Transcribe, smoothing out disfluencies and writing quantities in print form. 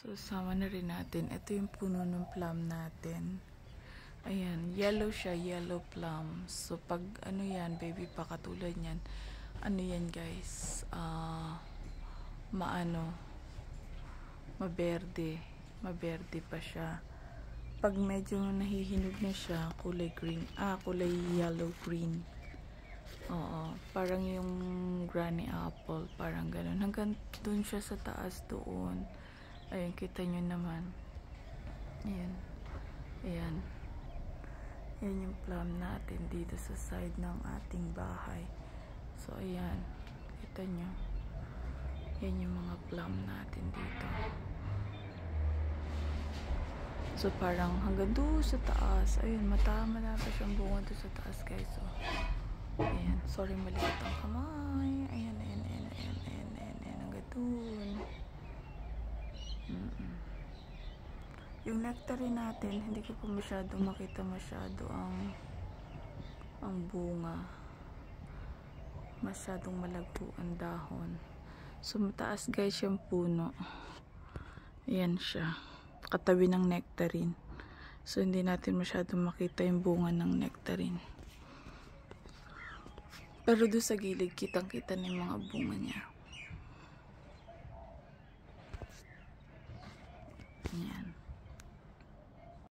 So, sama na rin natin. Ito yung puno ng plum natin. Ayan, yellow siya, yellow plum. So, pag ano yan, baby pa katulad yan, ano yan guys, maberde. Maberde pa siya. Pag medyo nahihinog na siya, kulay green, kulay yellow-green. Oo, parang yung granny apple, parang ganun. Hanggang dun siya sa taas doon. Ayan, kita nyo naman. Ayan. Ayan. Ayan yung plum natin dito sa side ng ating bahay. So, ayan. Kita nyo. Ayan yung mga plum natin dito. So, parang hanggang doon sa taas. Ayun, matama na pa siyang bunga doon sa taas, guys. So, ayan. Sorry, maliit ang kamay. Ayan, ayan, ayan, ayan, ayan, ayan, ayan. Hanggang doon. Yung nectarine natin, hindi ko po makita masyado ang bunga. Masyadong malago ang dahon. So, mataas guys yung puno. Ayan siya. Katabi ng nectarine. So, hindi natin masyadong makita yung bunga ng nectarine. Pero doon sa gilid, kitang-kita na yung mga bunga niya.